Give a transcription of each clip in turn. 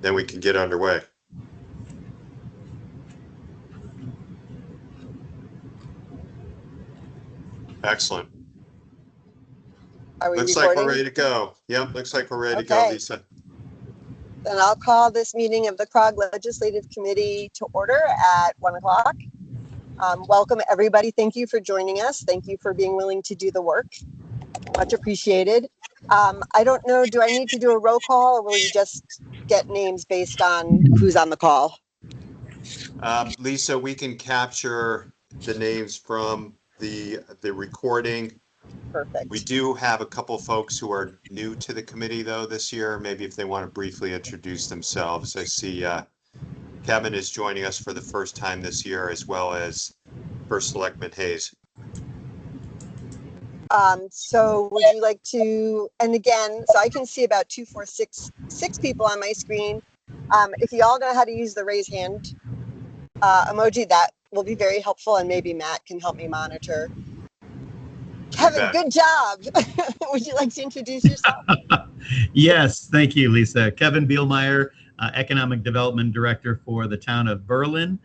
then we can get underway. Excellent. Are we Looks recording? like we're ready to go. Yep, looks like we're ready to go, Lisa. Then I'll call this meeting of the CROG Legislative Committee to order at 1 o'clock. Welcome, everybody. Thank you for joining us. Thank you for being willing to do the work. Much appreciated. I don't know, do I need to do a roll call or will you just get names based on who's on the call? Lisa, we can capture the names from the recording. Perfect. We do have a couple folks who are new to the committee though this year. Maybe if they want to briefly introduce themselves. I see Kevin is joining us for the first time this year, as well as First Selectman Hayes. So would you like to, and again, so I can see about 2, 4, 6 people on my screen. If you all know how to use the raise hand emoji, that will be very helpful, and maybe Matt can help me monitor. Kevin, good job. Would you like to introduce yourself? Yes, thank you, Lisa. Kevin Bielmeyer, Economic Development Director for the town of Berlin.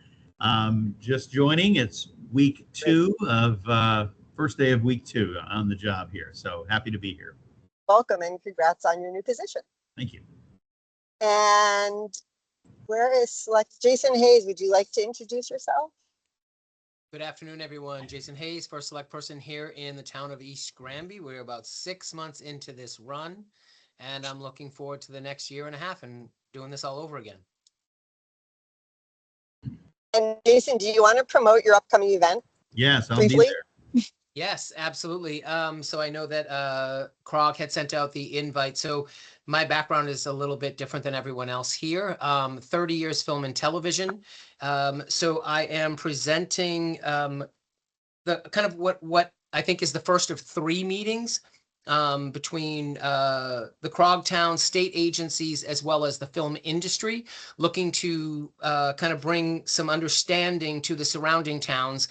Just joining, it's week 2 of, first day of week 2 on the job here. So happy to be here. Welcome and congrats on your new position. Thank you. And where is Jason Hayes? Would you like to introduce yourself? Good afternoon, everyone. Jason Hayes, first select person here in the town of East Granby. We're about 6 months into this run, and I'm looking forward to the next year and a half and doing this all over again. And Jason, do you want to promote your upcoming event? Yes, I'll briefly? be there. Yes, absolutely. So I know that CROG had sent out the invite. So my background is a little bit different than everyone else here. 30 years film and television. So I am presenting the kind of what I think is the first of 3 meetings between the CROG town, state agencies, as well as the film industry, looking to kind of bring some understanding to the surrounding towns.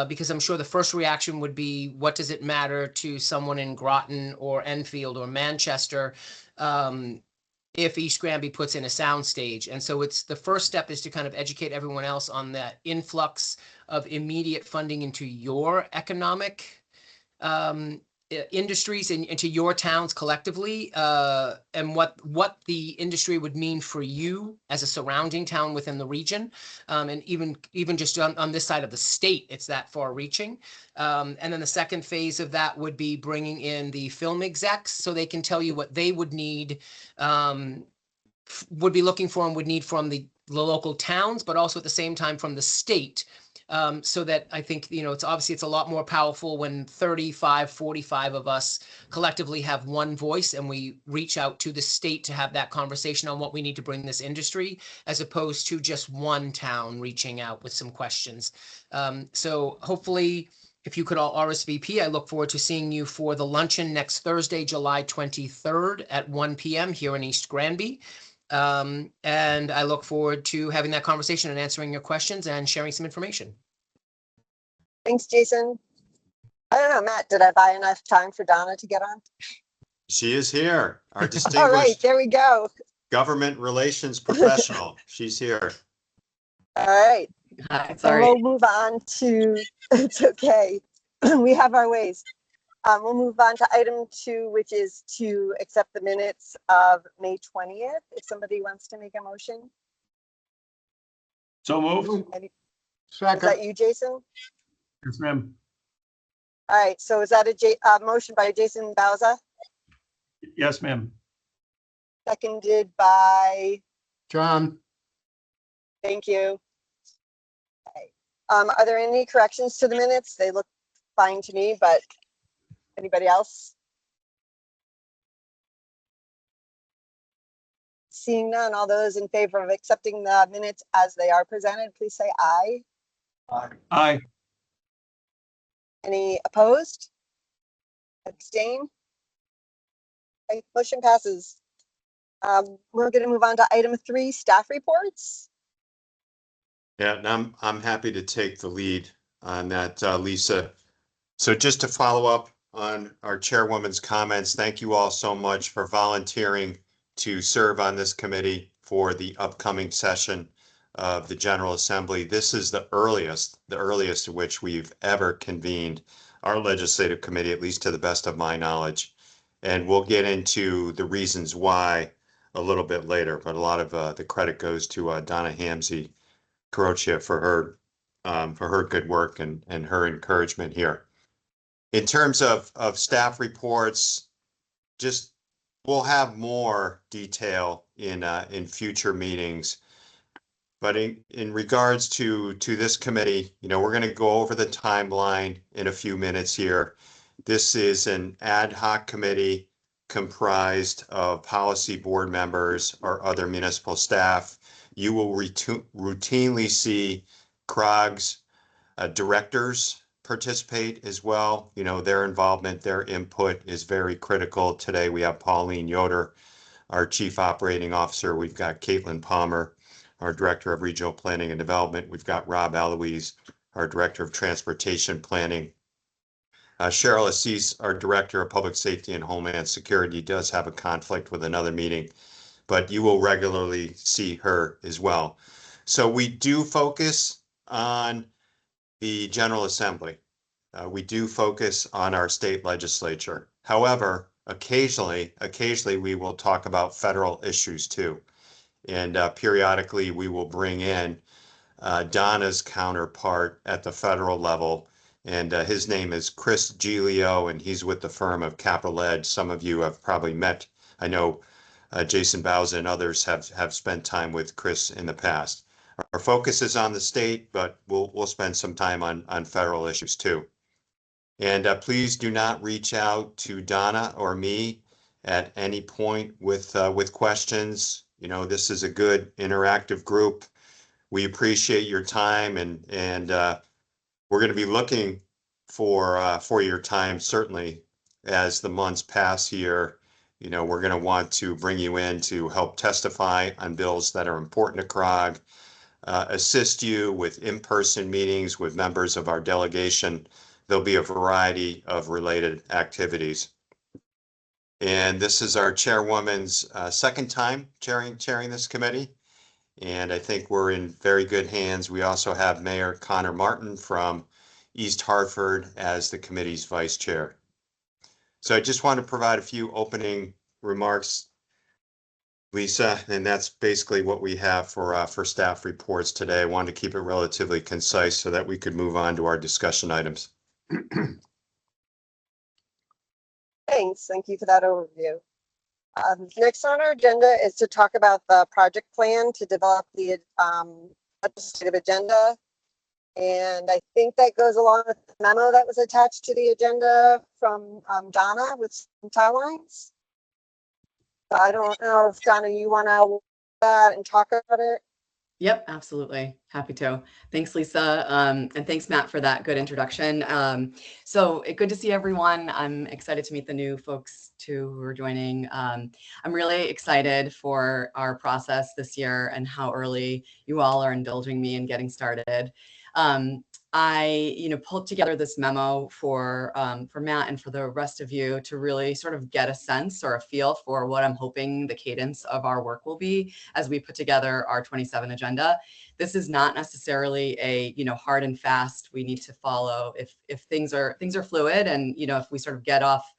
Because I'm sure the first reaction would be, what does it matter to someone in Groton or Enfield or Manchester if East Granby puts in a soundstage? And so it's the first step is to kind of educate everyone else on that influx of immediate funding into your economic industries and into your towns collectively, and what the industry would mean for you as a surrounding town within the region, and even just on this side of the state, it's that far reaching. And then the second phase of that would be bringing in the film execs so they can tell you what they would need, would be looking for and would need from the local towns, but also at the same time from the state. So that I think, it's obviously it's a lot more powerful when 35, 45 of us collectively have one voice and we reach out to the state to have that conversation on what we need to bring this industry, as opposed to just one town reaching out with some questions. So hopefully, if you could all RSVP, I look forward to seeing you for the luncheon next Thursday, July 23rd at 1 p.m. here in East Granby. And I look forward to having that conversation and answering your questions and sharing some information. Thanks, Jason. I don't know, Matt, did I buy enough time for Donna to get on? She is here, our All distinguished right, there we go. government relations professional. She's here. All right. Hi, So sorry. we'll move on to, it's okay. We have our ways. We'll move on to item 2, which is to accept the minutes of May 20th. If somebody wants to make a motion. So moved. Is that you, Jason? Yes, ma'am. All right, so is that a motion by Jason Bauza, Yes, ma'am. seconded by, John. thank you. Okay. Are there any corrections to the minutes? They look fine to me, but anybody else? Seeing none, all those in favor of accepting the minutes as they are presented, please say aye. Aye. Any opposed? Abstain? Okay, motion passes. We're going to move on to item 3, staff reports. Yeah, and I'm happy to take the lead on that, Lisa. So just to follow up on our chairwoman's comments, thank you all so much for volunteering to serve on this committee for the upcoming session of the General Assembly. This is the earliest of which we've ever convened our legislative committee, at least to the best of my knowledge. And we'll get into the reasons why a little bit later, but a lot of the credit goes to Donna Hamzy-Carocia for her good work and her encouragement here. In terms of staff reports, just we'll have more detail in future meetings. But in regards to this committee, we're going to go over the timeline in a few minutes here. This is an ad hoc committee comprised of policy board members or other municipal staff. You will routinely see CROG's directors participate as well. Their involvement, their input is very critical. Today we have Pauline Yoder, our Chief Operating Officer. We've got Caitlin Palmer, our Director of Regional Planning and Development. We've got Rob Eloise, our Director of Transportation Planning. Cheryl Assis, our Director of Public Safety and Homeland Security, does have a conflict with another meeting, but you will regularly see her as well. So we do focus on the General Assembly. We do focus on our state legislature. However, occasionally we will talk about federal issues too. And periodically we will bring in Donna's counterpart at the federal level. And his name is Chris Giglio, and he's with the firm of Capital Edge. Some of you have probably met. I know Jason Bauza and others have spent time with Chris in the past. Our focus is on the state, but we'll spend some time on federal issues too. And please do not reach out to Donna or me at any point with questions. This is a good interactive group. We appreciate your time, and we're going to be looking for your time, certainly, as the months pass here. We're going to want to bring you in to help testify on bills that are important to CROG, assist you with in-person meetings with members of our delegation. There'll be a variety of related activities. And this is our chairwoman's second time chairing this committee. And I think we're in very good hands. We also have Mayor Connor Martin from East Hartford as the committee's vice chair. So I just want to provide a few opening remarks, Lisa, and that's basically what we have for staff reports today. I wanted to keep it relatively concise so that we could move on to our discussion items. Thanks. Thank you for that overview. Next on our agenda is to talk about the project plan to develop the legislative agenda. And I think that goes along with the memo that was attached to the agenda from Donna with some timelines. I don't know if Donna, you want to that and talk about it? Yep, absolutely. Happy to. Thanks, Lisa. And thanks, Matt, for that good introduction. So good to see everyone. I'm excited to meet the new folks too who are joining. I'm really excited for our process this year and how early you all are indulging me in getting started. I, pulled together this memo for Matt and for the rest of you to really sort of get a sense or a feel for what I'm hoping the cadence of our work will be as we put together our 27 agenda. This is not necessarily a, hard and fast, we need to follow. If things are fluid and, if we sort of get off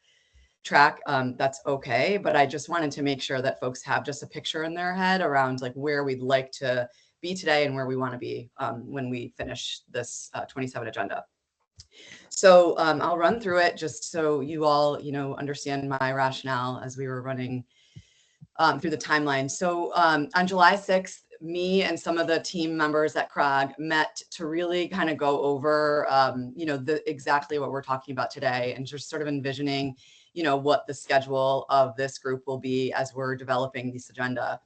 track, that's okay. But I just wanted to make sure that folks have just a picture in their head around like where we'd like to be today and where we want to be when we finish this 27 agenda. So I'll run through it just so you all, understand my rationale as we were running through the timeline. So on July 6th, me and some of the team members at CROG met to really kind of go over, exactly what we're talking about today and just sort of envisioning, what the schedule of this group will be as we're developing this agenda.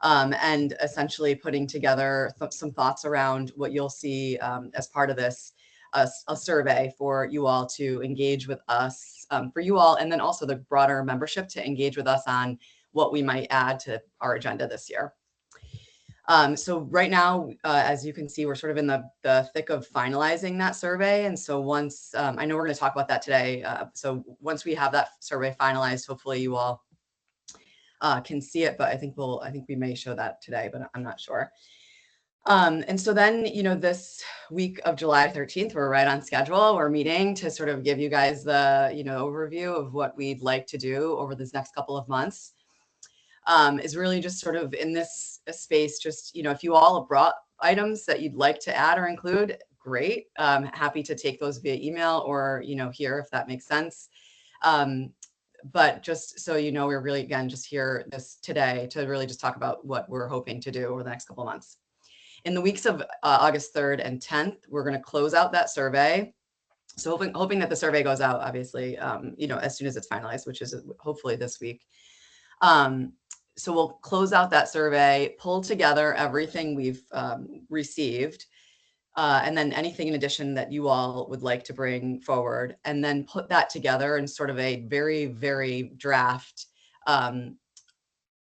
And essentially putting together some thoughts around what you'll see as part of this, a survey for you all to engage with us, for you all, and then also the broader membership to engage with us on what we might add to our agenda this year. So right now, as you can see, we're sort of in the thick of finalizing that survey. And so once, I know we're going to talk about that today. So once we have that survey finalized, hopefully you all can see it, but I think we may show that today, but I'm not sure. And so then, this week of July 13th, we're right on schedule. We're meeting to sort of give you guys the, overview of what we'd like to do over this next couple of months. Is really just sort of in this space, just, if you all have brought items that you'd like to add or include, great. Happy to take those via email or, here, if that makes sense. But just so we're really, again, just here this today to really just talk about what we're hoping to do over the next couple of months. In the weeks of August 3rd and 10th, we're going to close out that survey. So hoping that the survey goes out, obviously, as soon as it's finalized, which is hopefully this week. So we'll close out that survey, pull together everything we've received, and then anything in addition that you all would like to bring forward, and then put that together in sort of a very, very draft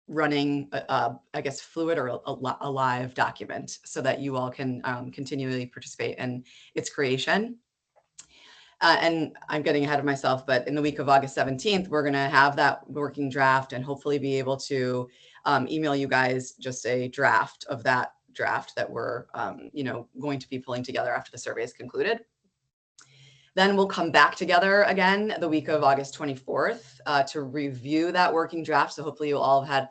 running, I guess, fluid or a live document so that you all can continually participate in its creation. And I'm getting ahead of myself, but in the week of August 17th, we're going to have that working draft and hopefully be able to email you guys just a draft of that draft that we're, going to be pulling together after the survey is concluded. Then we'll come back together again the week of August 24th to review that working draft. So hopefully you'll all have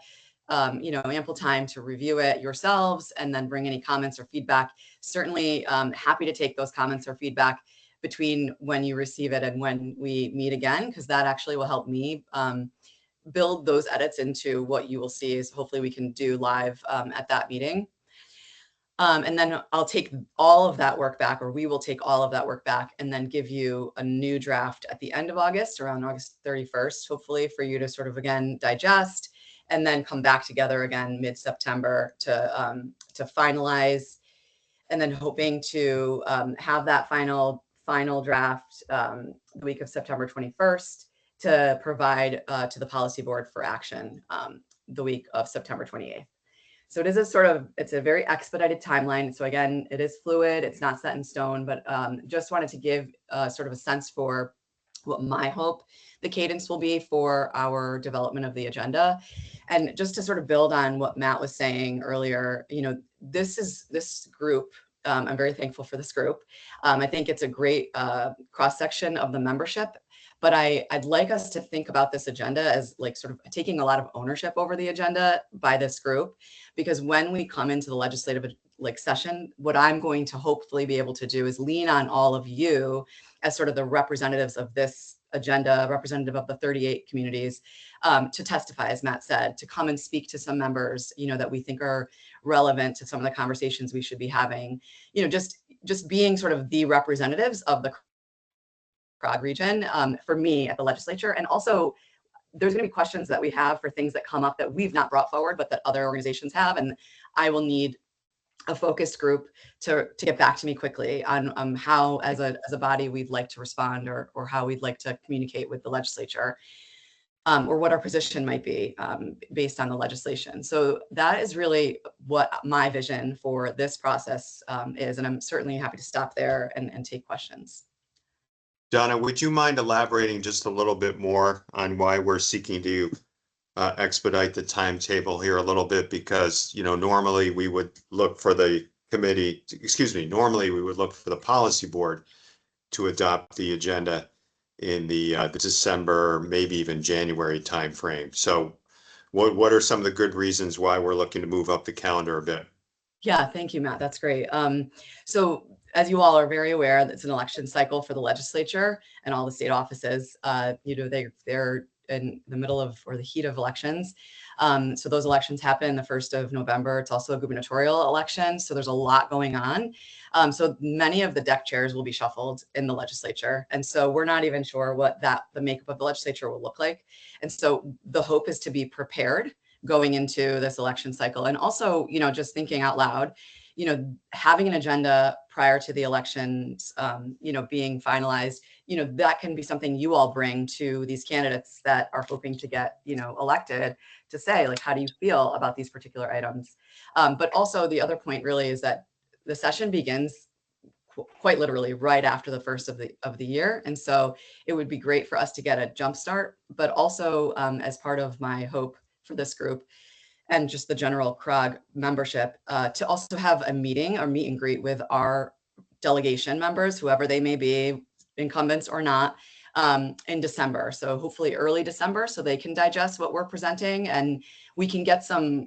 had, ample time to review it yourselves and then bring any comments or feedback. Certainly happy to take those comments or feedback between when you receive it and when we meet again, because that actually will help me build those edits into what you will see is hopefully we can do live at that meeting. And then I'll take all of that work back, or we will take all of that work back and then give you a new draft at the end of August, around August 31st, hopefully for you to sort of, again, digest and then come back together again mid-September to finalize, and then hoping to have that final draft the week of September 21st to provide to the policy board for action the week of September 28th. So it is it's a very expedited timeline. So again, it is fluid, it's not set in stone, but just wanted to give sort of a sense for what my hope the cadence will be for our development of the agenda. And just to sort of build on what Matt was saying earlier, this group, I'm very thankful for this group. I think it's a great cross-section of the membership, but I'd like us to think about this agenda as like sort of taking a lot of ownership over the agenda by this group, because when we come into the legislative session, what I'm going to hopefully be able to do is lean on all of you as sort of the representatives of this agenda, representative of the 38 communities, to testify, as Matt said, to come and speak to some members, that we think are relevant to some of the conversations we should be having, just being sort of the representatives of the CRCOG region for me at the legislature. And also there's going to be questions that we have for things that come up that we've not brought forward, but that other organizations have. And I will need a focused group to get back to me quickly on how, as a body, we'd like to respond or how we'd like to communicate with the legislature, or what our position might be based on the legislation. So that is really what my vision for this process is. And I'm certainly happy to stop there and take questions. Donna, would you mind elaborating just a little bit more on why we're seeking to expedite the timetable here a little bit? Because, normally we would look for the committee, normally we would look for the policy board to adopt the agenda in the December, maybe even January timeframe. So what are some of the good reasons why we're looking to move up the calendar a bit? Yeah, thank you, Matt. That's great. So as you all are very aware, it's an election cycle for the legislature and all the state offices. They're in the middle of, or the heat of, elections. So those elections happen the 1st of November. It's also a gubernatorial election. So there's a lot going on. So many of the deck chairs will be shuffled in the legislature. And so we're not even sure what the makeup of the legislature will look like. And so the hope is to be prepared going into this election cycle. And also, just thinking out loud, having an agenda prior to the elections, being finalized, that can be something you all bring to these candidates that are hoping to get, elected, to say, like, how do you feel about these particular items? But also the other point really is that the session begins quite literally right after the first of the year. And so it would be great for us to get a jump start, but also as part of my hope for this group and just the general CROG membership, to also have a meeting or meet and greet with our delegation members, whoever they may be, incumbents or not, in December. So hopefully early December, so they can digest what we're presenting and we can get some,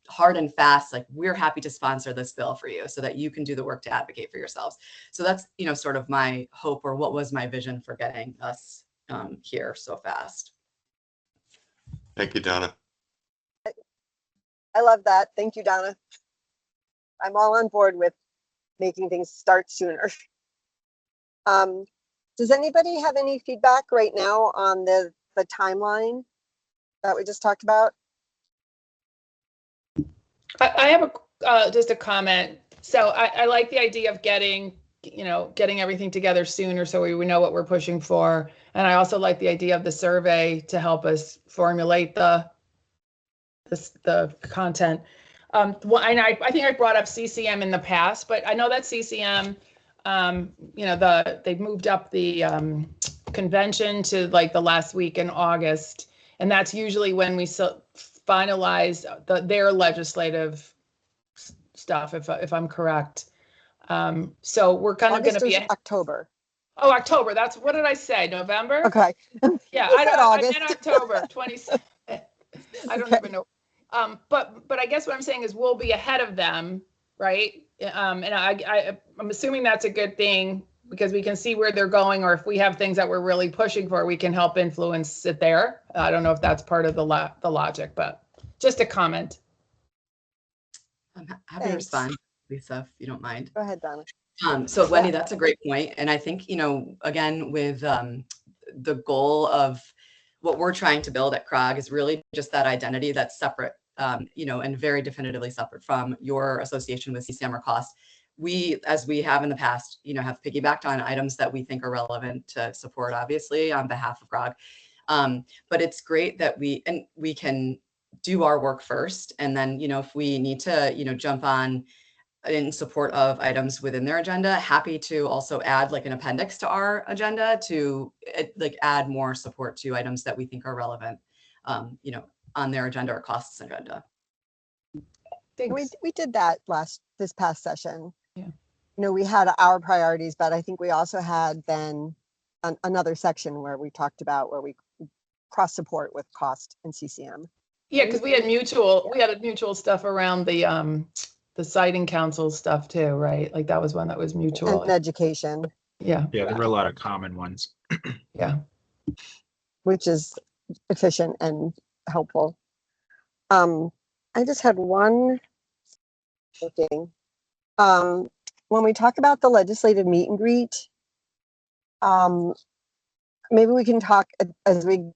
hard and fast, like, we're happy to sponsor this bill for you so that you can do the work to advocate for yourselves. So that's, sort of my hope, or what was my vision for getting us here so fast. Thank you, Donna. I love that. Thank you, Donna. I'm all on board with making things start sooner. Does anybody have any feedback right now on the timeline that we just talked about? I have just a comment. So I like the idea of getting everything together sooner so we know what we're pushing for. And I also like the idea of the survey to help us formulate the content. And I think I brought up CCM in the past, but I know that CCM, they've moved up the convention to like the last week in August. And that's usually when we finalize their legislative stuff, if I'm correct. So we're kind of going to be October. Oh, October. That's, what did I say? November? Okay. Yeah, I meant October 27th. I don't even know. But I guess what I'm saying is we'll be ahead of them, right? And I'm assuming that's a good thing because we can see where they're going, or if we have things that we're really pushing for, we can help influence it there. I don't know if that's part of the logic, but just a comment. I'm happy to respond, Lisa, if you don't mind. Go ahead, Donna. So Wendy, that's a great point. And I think, again, with the goal of what we're trying to build at CROG is really just that identity that's separate, and very definitively separate from your association with CCM or cost. We, as we have in the past, have piggybacked on items that we think are relevant to support, obviously, on behalf of CROG. But it's great that we can do our work first. And then, if we need to, jump on in support of items within their agenda, happy to also add like an appendix to our agenda to like add more support to items that we think are relevant, on their agenda or costs agenda. We did that this past session. Yeah. We had our priorities, but I think we also had then another section where we talked about where we cross support with cost and CCM. Yeah, because we had mutual stuff around the siting council stuff too, right? Like that was one that was mutual. And education. Yeah. Yeah, there were a lot of common ones. Yeah. Which is efficient and helpful. I just had one thing. When we talk about the legislative meet and greet, maybe we can talk as we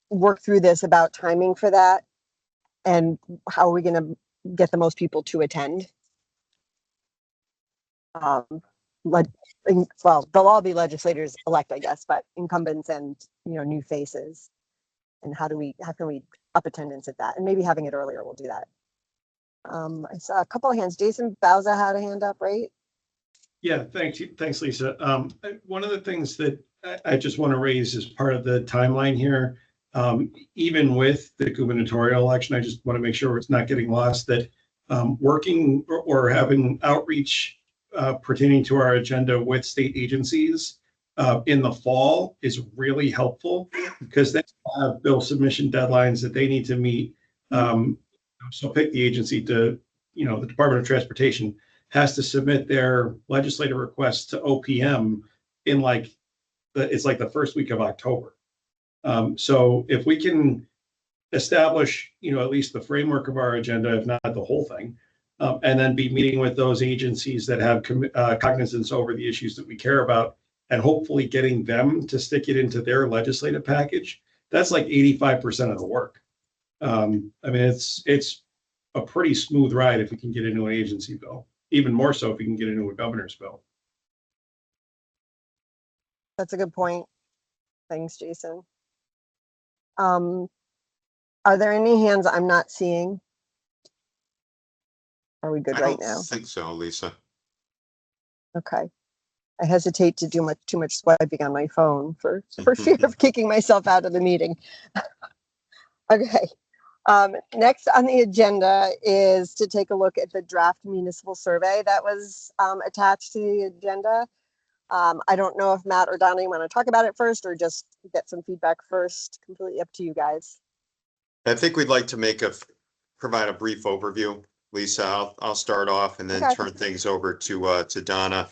work through this about timing for that and how are we going to get the most people to attend. Well, they'll all be legislators elect, I guess, but incumbents and new faces. And how can we up attendance at that? And maybe having it earlier will do that. I saw a couple of hands. Jason Bauza had a hand up, right? Yeah, thanks, Lisa. One of the things that I just want to raise as part of the timeline here, even with the gubernatorial election, I just want to make sure it's not getting lost that working or having outreach pertaining to our agenda with state agencies in the fall is really helpful because they have bill submission deadlines that they need to meet. So pick the agency to, the Department of Transportation has to submit their legislative requests to OPM in it's like the first week of October. So if we can establish, at least the framework of our agenda, if not the whole thing, and then be meeting with those agencies that have cognizance over the issues that we care about, and hopefully getting them to stick it into their legislative package, that's like 85% of the work. It's a pretty smooth ride if we can get into an agency bill, even more so if we can get into a governor's bill. That's a good point. Thanks, Jason. Are there any hands I'm not seeing? Are we good right now? I don't think so, Lisa. Okay. I hesitate to do too much swiping on my phone for fear of kicking myself out of the meeting. Okay. Next on the agenda is to take a look at the draft municipal survey that was attached to the agenda. I don't know if Matt or Donna want to talk about it first or just get some feedback first. Completely up to you guys. I think we'd like to provide a brief overview. Lisa, I'll start off and then Okay. turn things over to Donna.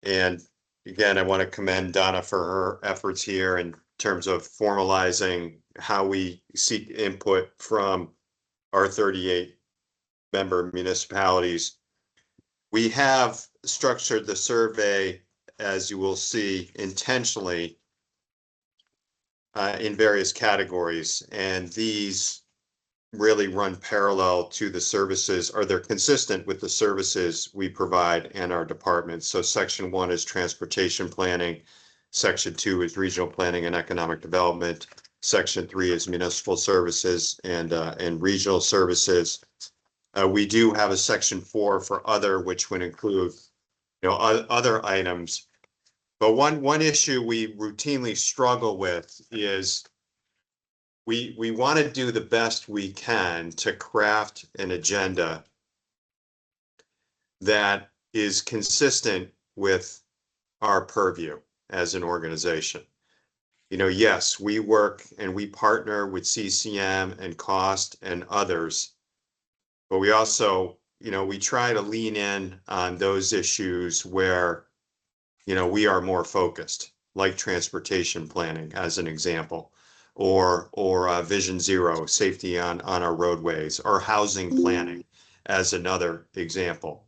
And again, I want to commend Donna for her efforts here in terms of formalizing how we seek input from our 38 member municipalities. We have structured the survey, as you will see, intentionally in various categories, and these really run parallel to the services, or they're consistent with the services we provide in our departments. So section 1 is transportation planning, section 2 is regional planning and economic development, section 3 is municipal services and regional services. We do have a section 4 for other, which would include, other items. But one issue we routinely struggle with is we want to do the best we can to craft an agenda that is consistent with our purview as an organization. Yes, we work and we partner with CCM and COST and others, but we also, we try to lean in on those issues where, we are more focused, like transportation planning as an example, or Vision Zero, safety on our roadways, or housing planning as another example,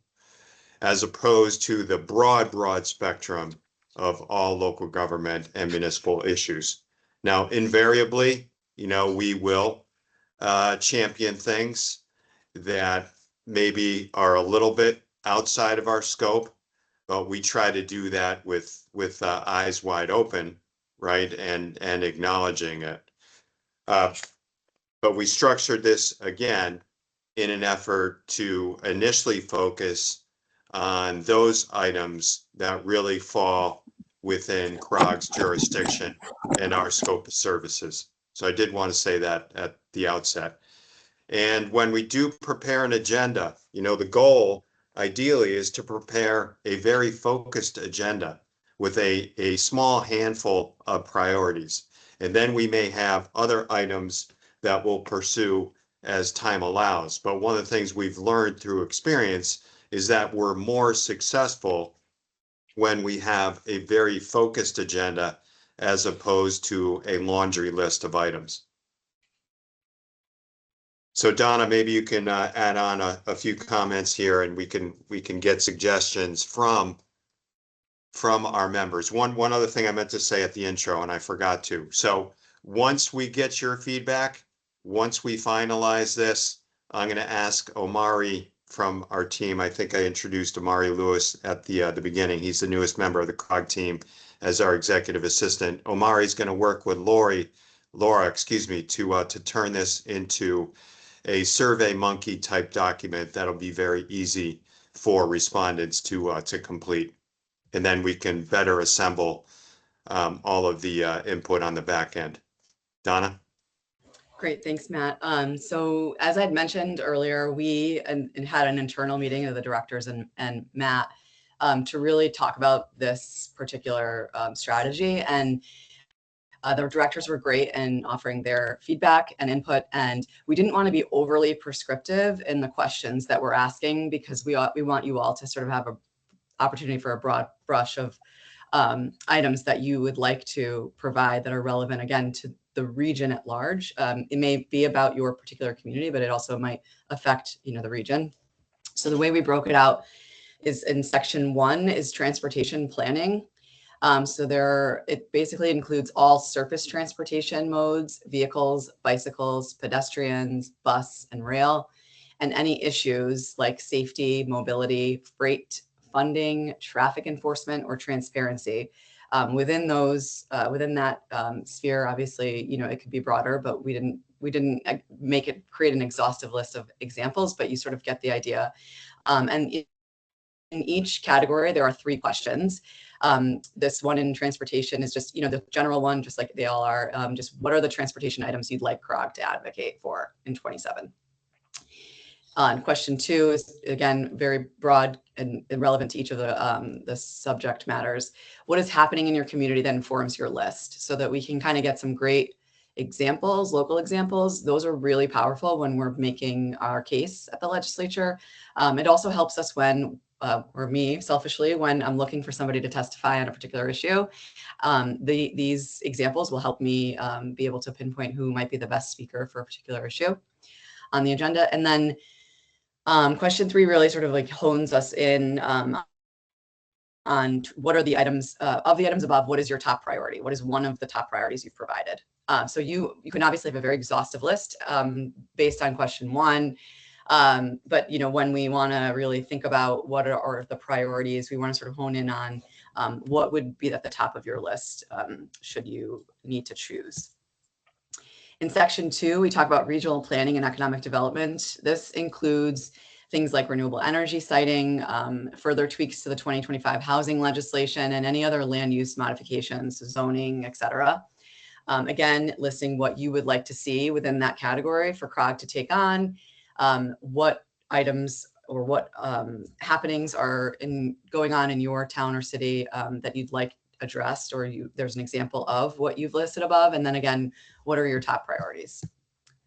as opposed to the broad spectrum of all local government and municipal issues. Now, invariably, we will champion things that maybe are a little bit outside of our scope, but we try to do that with eyes wide open, right, and acknowledging it. But we structured this again in an effort to initially focus on those items that really fall within CROG's jurisdiction and our scope of services. So I did want to say that at the outset. And when we do prepare an agenda, the goal ideally is to prepare a very focused agenda with a small handful of priorities. And then we may have other items that we'll pursue as time allows. But one of the things we've learned through experience is that we're more successful when we have a very focused agenda as opposed to a laundry list of items. So Donna, maybe you can add on a few comments here, and we can get suggestions from our members. One other thing I meant to say at the intro, and I forgot to. So once we get your feedback, once we finalize this, I'm going to ask Omari from our team. I think I introduced Omari Lewis at the beginning. He's the newest member of the CROG team as our executive assistant. Omari is going to work with Laura, to turn this into a Survey Monkey type document that'll be very easy for respondents to complete. And then we can better assemble all of the input on the back end. Donna? Great, thanks, Matt. So as I'd mentioned earlier, we had an internal meeting of the directors and Matt to really talk about this particular strategy. And the directors were great in offering their feedback and input, and we didn't want to be overly prescriptive in the questions that we're asking, because we want you all to sort of have an opportunity for a broad brush of items that you would like to provide that are relevant, again, to the region at large. It may be about your particular community, but it also might affect, the region. So the way we broke it out is in section 1 is transportation planning. So it basically includes all surface transportation modes, vehicles, bicycles, pedestrians, bus, and rail, and any issues like safety, mobility, freight, funding, traffic enforcement, or transparency. Within that sphere, obviously, it could be broader, but we didn't create an exhaustive list of examples, but you sort of get the idea. And each category, there are 3 questions. This one in transportation is just, the general one, just like they all are. Just what are the transportation items you'd like CROG to advocate for in 27? Question 2 is, again, very broad and relevant to each of the subject matters. What is happening in your community that informs your list, so that we can kind of get some great examples, local examples. Those are really powerful when we're making our case at the legislature. It also helps us when, or me selfishly, when I'm looking for somebody to testify on a particular issue. These examples will help me be able to pinpoint who might be the best speaker for a particular issue on the agenda. And then question 3 really sort of like hones us in on what are the items of the items above. What is your top priority? What is one of the top priorities you've provided? So you can obviously have a very exhaustive list based on question 1. But when we want to really think about what are the priorities, we want to sort of hone in on what would be at the top of your list should you need to choose. In section 2, we talk about regional planning and economic development. This includes things like renewable energy siting, further tweaks to the 2025 housing legislation, and any other land use modifications, zoning, et cetera. Again, listing what you would like to see within that category for CROG to take on, what items or what happenings are going on in your town or city that you'd like addressed, or there's an example of what you've listed above. And then again, what are your top priorities,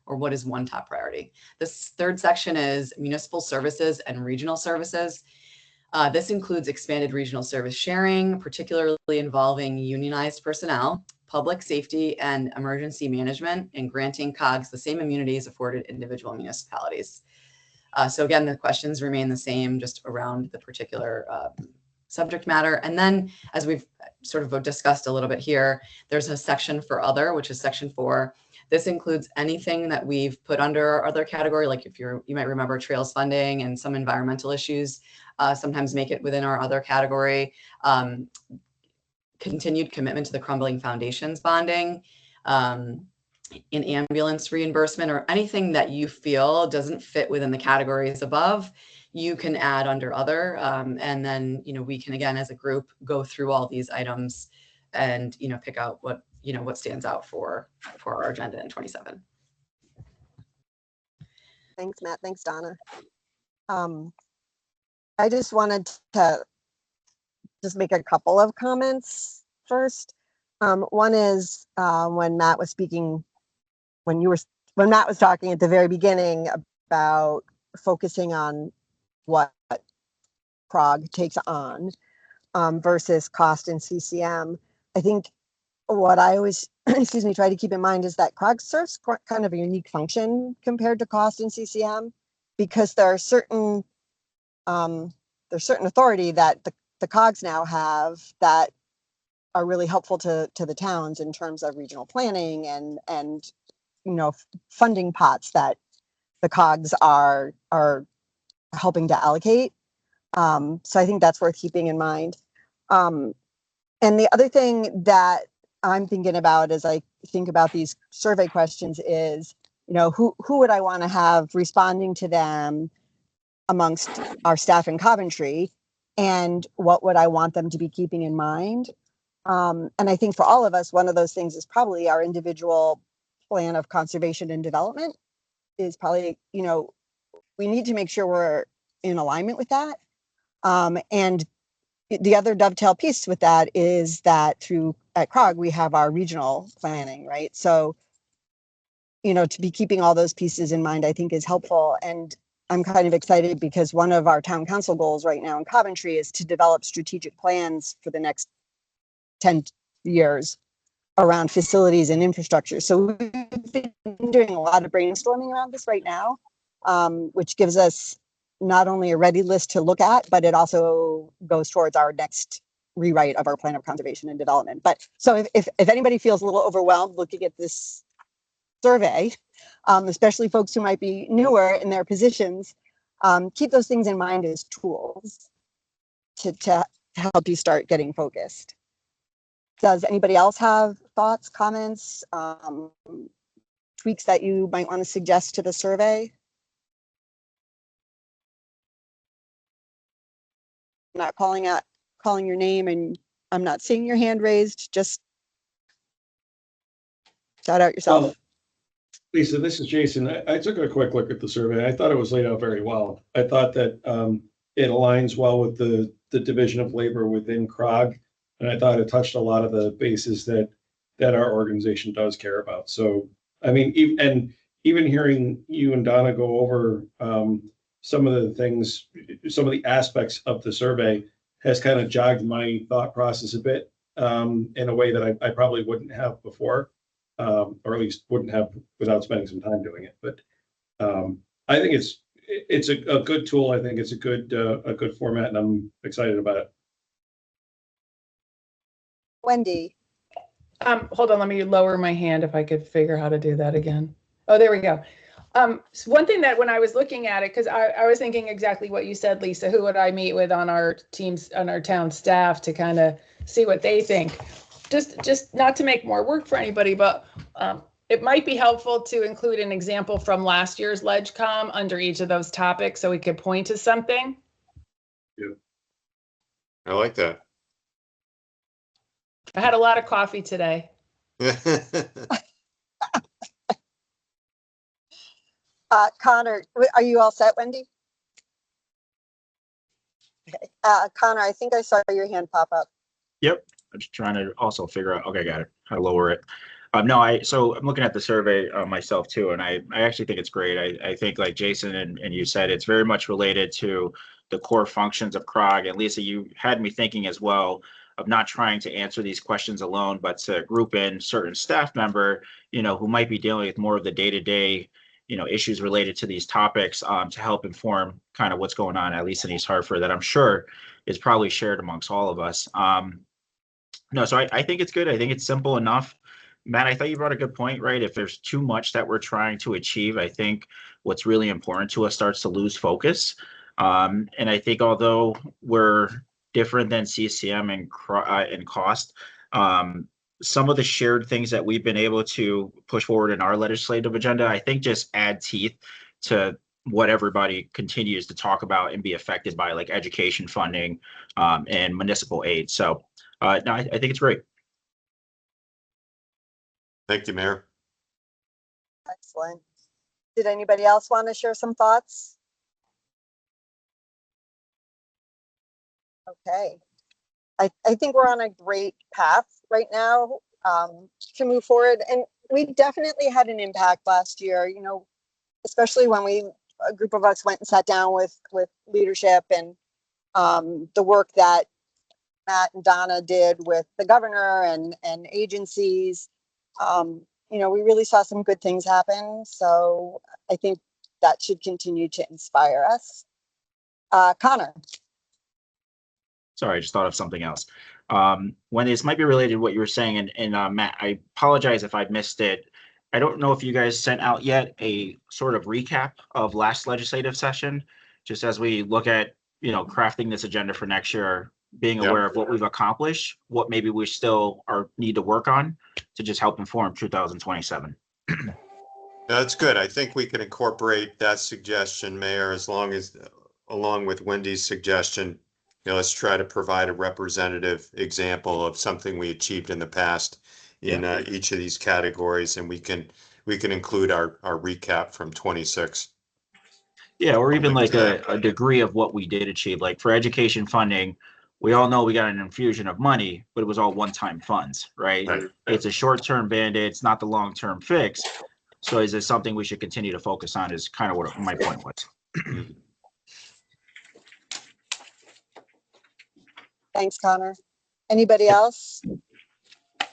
or what is one top priority? This 3rd section is municipal services and regional services. This includes expanded regional service sharing, particularly involving unionized personnel, public safety and emergency management, and granting COGs the same immunities afforded individual municipalities. So again, the questions remain the same, just around the particular subject matter. And then, as we've sort of discussed a little bit here, there's a section for other, which is section 4. This includes anything that we've put under our other category, like if you might remember trails funding and some environmental issues sometimes make it within our other category. Continued commitment to the crumbling foundations bonding, in ambulance reimbursement, or anything that you feel doesn't fit within the categories above, you can add under other. And then, we can, again, as a group, go through all these items and, pick out what stands out for our agenda in 27. Thanks, Matt. Thanks, Donna. I just wanted to just make a couple of comments first. One is when Matt was speaking, when Matt was talking at the very beginning about focusing on what CROG takes on versus cost and CCM. I think what I always, try to keep in mind is that CROG serves kind of a unique function compared to cost and CCM, because there are certain authority that the COGs now have that are really helpful to the towns in terms of regional planning and funding pots that the COGs are helping to allocate. So I think that's worth keeping in mind. And the other thing that I'm thinking about as I think about these survey questions is, who would I want to have responding to them amongst our staff in Coventry, and what would I want them to be keeping in mind? And I think for all of us, one of those things is probably our individual plan of conservation and development is probably, we need to make sure we're in alignment with that. And the other dovetail piece with that is that at CROG, we have our regional planning, right? So, to be keeping all those pieces in mind, I think is helpful. And I'm kind of excited because one of our town council goals right now in Coventry is to develop strategic plans for the next 10 years around facilities and infrastructure. So we've been doing a lot of brainstorming around this right now, which gives us not only a ready list to look at, but it also goes towards our next rewrite of our plan of conservation and development. But so if anybody feels a little overwhelmed looking at this survey, especially folks who might be newer in their positions, keep those things in mind as tools to help you start getting focused. Does anybody else have thoughts, comments, tweaks that you might want to suggest to the survey? not calling your name and I'm not seeing your hand raised, just shout out yourself. Well, Lisa, this is Jason. I took a quick look at the survey. I thought it was laid out very well. I thought that it aligns well with the division of labor within CROG. And I thought it touched a lot of the bases that our organization does care about. So, I mean, even hearing you and Donna go over some of the things, some of the aspects of the survey has kind of jogged my thought process a bit in a way that I probably wouldn't have before, or at least wouldn't have without spending some time doing it. But I think it's a good tool. I think it's a good format, and I'm excited about it. Wendy. Hold on, let me lower my hand if I could figure how to do that again. Oh, there we go. So one thing that when I was looking at it, because I was thinking exactly what you said, Lisa, who would I meet with on our teams, on our town staff to kind of see what they think? Just not to make more work for anybody, but it might be helpful to include an example from last year's LegCom under each of those topics so we could point to something. Yeah, I like that. I had a lot of coffee today. Connor, are you all set, Wendy? Okay. Connor, I think I saw your hand pop up. Yep. I'm just trying to also figure out, okay, got it, how to lower it. So I'm looking at the survey myself too, and I actually think it's great. I think like Jason and you said, it's very much related to the core functions of CROG. And Lisa, you had me thinking as well of not trying to answer these questions alone, but to group in certain staff member, who might be dealing with more of the day-to-day, issues related to these topics to help inform kind of what's going on, at least in East Hartford, that I'm sure is probably shared amongst all of us. No, so I think it's good. I think it's simple enough. Matt, I thought you brought a good point, right? If there's too much that we're trying to achieve, I think what's really important to us starts to lose focus. And I think although we're different than CCM and cost, some of the shared things that we've been able to push forward in our legislative agenda, I think just add teeth to what everybody continues to talk about and be affected by, like education funding and municipal aid. So no, I think it's great. Thank you, Mayor. Excellent. Did anybody else want to share some thoughts? Okay. I think we're on a great path right now to move forward. And we definitely had an impact last year, especially when a group of us went and sat down with leadership and the work that Matt and Donna did with the governor and agencies. We really saw some good things happen. So I think that should continue to inspire us. Connor. Sorry, I just thought of something else. When this might be related to what you were saying, and Matt, I apologize if I missed it. I don't know if you guys sent out yet a sort of recap of last legislative session, just as we look at, crafting this agenda for next year, being aware of what we've accomplished, what maybe we still need to work on to just help inform 2027. That's good. I think we can incorporate that suggestion, Mayor, along with Wendy's suggestion. Let's try to provide a representative example of something we achieved in the past in each of these categories, and we can include our recap from 26. Yeah, or even like a degree of what we did achieve. Like for education funding, we all know we got an infusion of money, but it was all one-time funds, right? It's a short-term band-aid. It's not the long-term fix. So is this something we should continue to focus on is kind of what my point was. Thanks, Connor. Anybody else? I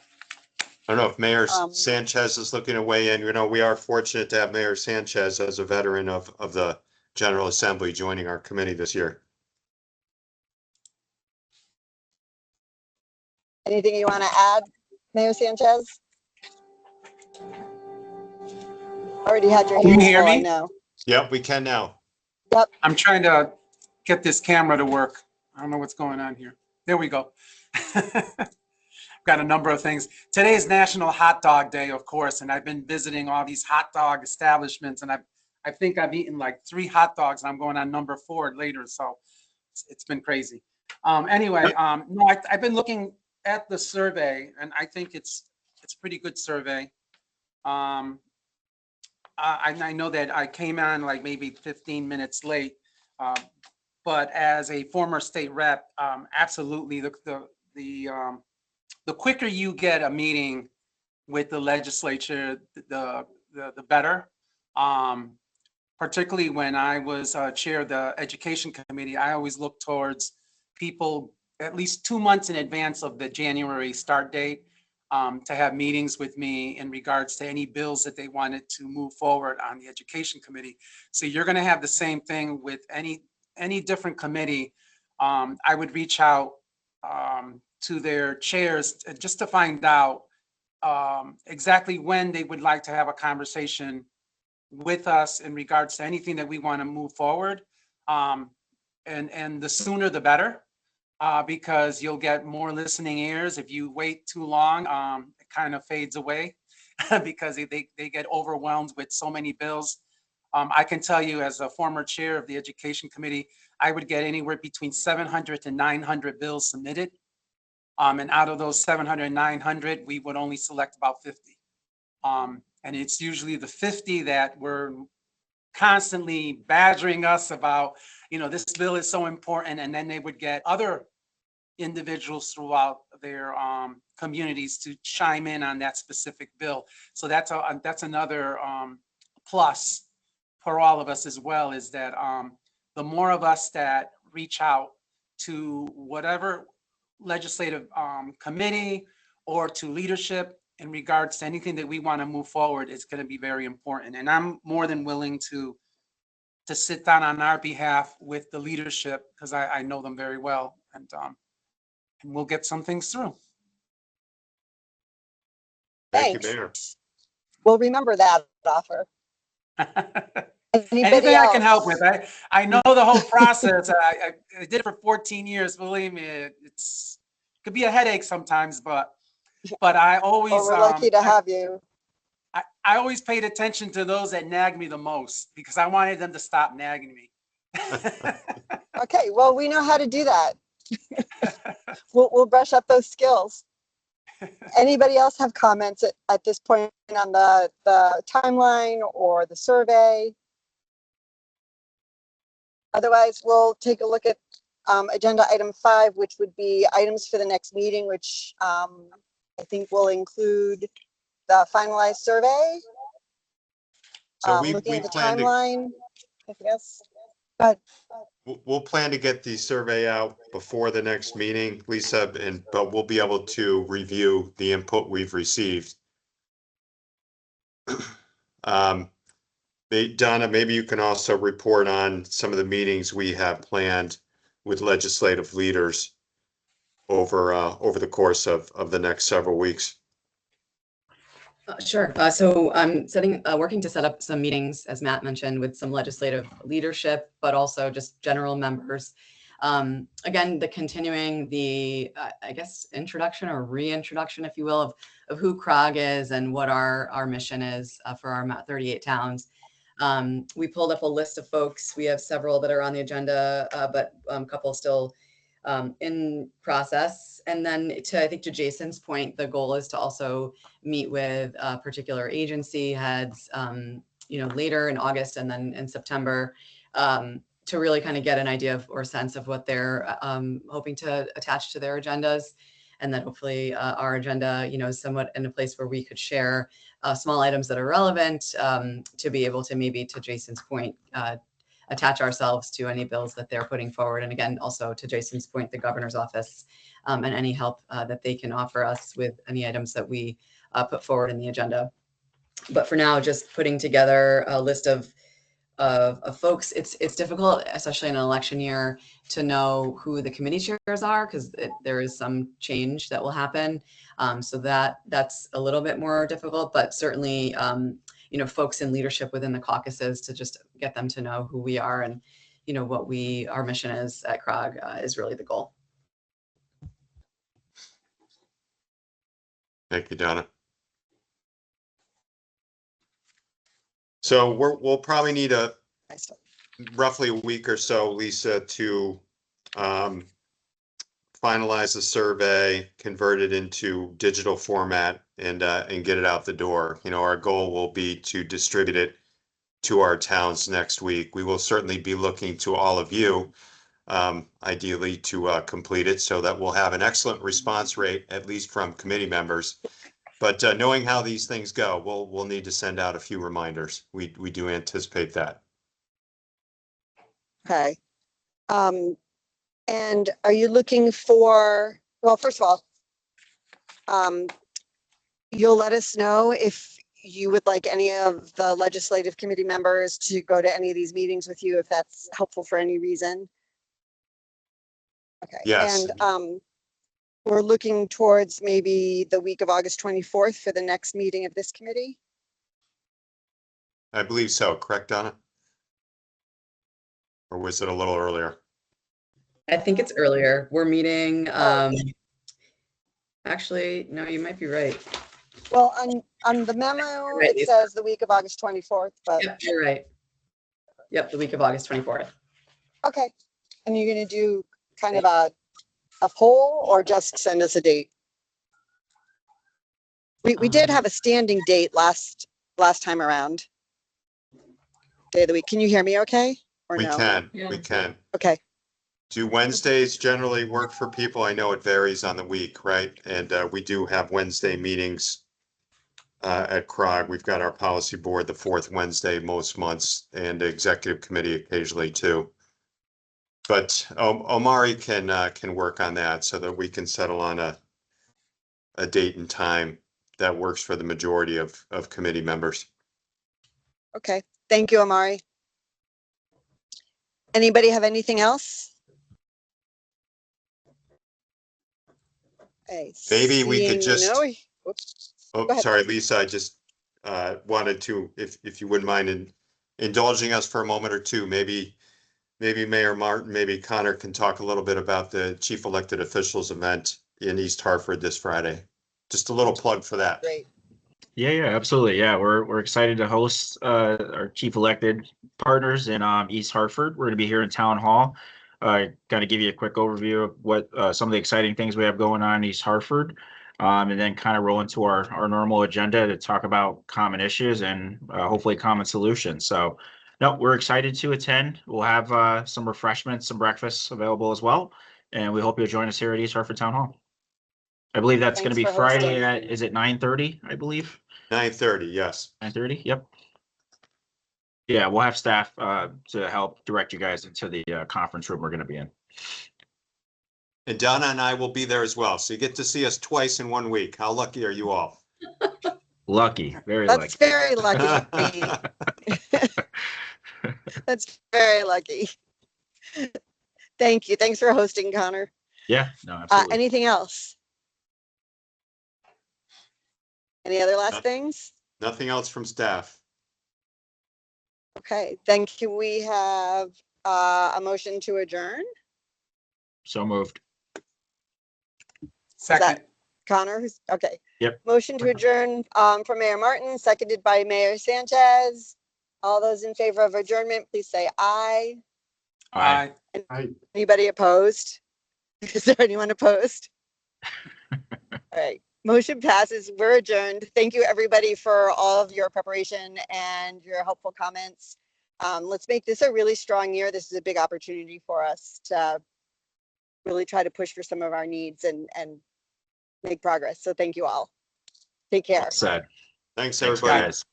don't know if Mayor Sanchez is looking to weigh in. We are fortunate to have Mayor Sanchez as a veteran of the General Assembly joining our committee this year. Anything you want to add, Mayor Sanchez? Already had your hand. Can you hear me? I know. Yep, we can now. Yep. I'm trying to get this camera to work. I don't know what's going on here. There we go. Got a number of things. Today is National Hot Dog Day, of course, and I've been visiting all these hot dog establishments, and I think I've eaten like 3 hot dogs, and I'm going on number 4 later, so it's been crazy. Anyway, no, I've been looking at the survey, and I think it's a pretty good survey. I know that I came on like maybe 15 minutes late, but as a former state rep, absolutely, the quicker you get a meeting with the legislature, the better. Particularly when I was chair of the education committee, I always look towards people at least 2 months in advance of the January start date to have meetings with me in regards to any bills that they wanted to move forward on the education committee. So you're going to have the same thing with any different committee. I would reach out to their chairs just to find out exactly when they would like to have a conversation with us in regards to anything that we want to move forward. And the sooner the better, because you'll get more listening ears. If you wait too long, it kind of fades away because they get overwhelmed with so many bills. I can tell you, as a former chair of the education committee, I would get anywhere between 700 to 900 bills submitted. And out of those 700 and 900, we would only select about 50. And it's usually the 50 that were constantly badgering us about, this bill is so important. And then they would get other individuals throughout their communities to chime in on that specific bill. So that's another plus for all of us as well, is that the more of us that reach out to whatever legislative committee or to leadership in regards to anything that we want to move forward, is going to be very important. And I'm more than willing to sit down on our behalf with the leadership, because I know them very well, and we'll get some things through. Thank you, Thanks. Mayor. We'll remember that offer. Anybody Anything I can else? help with. I know the whole process. I did it for 14 years. Believe me, it could be a headache sometimes, but I always, Well, we're lucky to have you. I always paid attention to those that nag me the most, because I wanted them to stop nagging me. Okay, well, we know how to do that. We'll brush up those skills. Anybody else have comments at this point on the timeline or the survey? Otherwise, we'll take a look at agenda item 5, which would be items for the next meeting, which I think will include the finalized survey. So Looking we at the plan to, timeline, I guess. Go ahead. we'll plan to get the survey out before the next meeting, Lisa, but we'll be able to review the input we've received. Donna, maybe you can also report on some of the meetings we have planned with legislative leaders over the course of the next several weeks. Sure. So I'm working to set up some meetings, as Matt mentioned, with some legislative leadership, but also just general members. Again, continuing the, I guess, introduction or reintroduction, if you will, of who CROG is and what our mission is for our 38 towns. We pulled up a list of folks. We have several that are on the agenda, but a couple still in process. And then I think to Jason's point, the goal is to also meet with particular agency heads, later in August and then in September, to really kind of get an idea of, or sense of what they're hoping to attach to their agendas. And then hopefully our agenda, is somewhat in a place where we could share small items that are relevant, to be able to, maybe to Jason's point, attach ourselves to any bills that they're putting forward. And again, also to Jason's point, the governor's office, and any help that they can offer us with any items that we put forward in the agenda. But for now, just putting together a list of folks. It's difficult, especially in an election year, to know who the committee chairs are, because there is some change that will happen. So that's a little bit more difficult, but certainly, folks in leadership within the caucuses, to just get them to know who we are and, what our mission is at CROG is really the goal. Thank you, Donna. So we'll probably need roughly a week or so, Lisa, to finalize the survey, convert it into digital format, and get it out the door. You know, our goal will be to distribute it to our towns next week. We will certainly be looking to all of you, ideally to complete it, so that we'll have an excellent response rate, at least from committee members. But knowing how these things go, we'll need to send out a few reminders. We do anticipate that. Okay. And are you looking for, well, first of all, you'll let us know if you would like any of the legislative committee members to go to any of these meetings with you, if that's helpful for any reason. Okay. Yes. And we're looking towards maybe the week of August 24th for the next meeting of this committee. I believe so. Correct, Donna? Or was it a little earlier? I think it's earlier. We're meeting, Oh. actually, no, you might be right. Well, on the memo, Right, it Lisa. says the week of August 24th, but Yep, you're right. Yep, the week of August 24th. okay. And you're gonna do kind of a poll or just send us a date? We did have a standing date last time around. Day of the week. Can you hear me okay? Or We no? can, Yeah. we can. Okay. Do Wednesdays generally work for people? I know it varies on the week, right? And we do have Wednesday meetings at CROG. We've got our policy board the fourth Wednesday most months, and executive committee occasionally too. But Omari can work on that so that we can settle on a date and time that works for the majority of committee members. Okay. Thank you, Amari. Anybody have anything else? Okay, Maybe we could seeing just- no- Oops. Go Oh, ahead. sorry, Lisa, I just wanted to, if you wouldn't mind indulging us for a moment or two, maybe Mayor Martin, maybe Connor can talk a little bit about the chief elected officials event in East Hartford this Friday. Just a little plug for that. Great. Yeah, absolutely. Yeah, we're excited to host our chief elected partners in East Hartford. We're going to be here in Town Hall. Kind of give you a quick overview of what some of the exciting things we have going on in East Hartford, and then kind of roll into our normal agenda to talk about common issues and hopefully common solutions. So, no, we're excited to attend. We'll have some refreshments, some breakfasts available as well, and we hope you'll join us here at East Hartford Town Hall. I believe that's going to be Thanks for hosting. Friday at, is it 9:30, I believe? 9:30, yes. 9:30, yep. Yeah, we'll have staff to help direct you guys into the conference room we're going to be in. And Donna and I will be there as well. So you get to see us twice in 1 week. How lucky are you all? Lucky, very That's lucky. very lucky. That's very lucky. Thank you. Thanks for hosting, Connor. Yeah, no, absolutely. Anything else? Any other last things? Nothing else from staff. Okay, then can we have a motion to adjourn? So moved. Second. Connor, okay. Yep. Motion to adjourn from Mayor Martin, seconded by Mayor Sanchez. All those in favor of adjournment, please say aye. Aye. Anybody opposed? Is there anyone opposed? All right, motion passes. We're adjourned. Thank you, everybody, for all of your preparation and your helpful comments. Let's make this a really strong year. This is a big opportunity for us to really try to push for some of our needs and make progress. So thank you all. Take care. Well said. Thanks, Thanks, everybody. guys.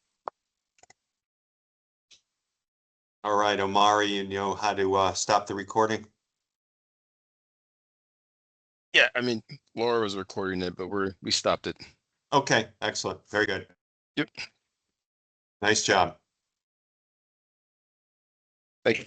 All right, Omari, you know how to stop the recording? Yeah, I mean, Laura was recording it, but we stopped it. Okay, excellent. Very good. Yep. Nice job. Thank you.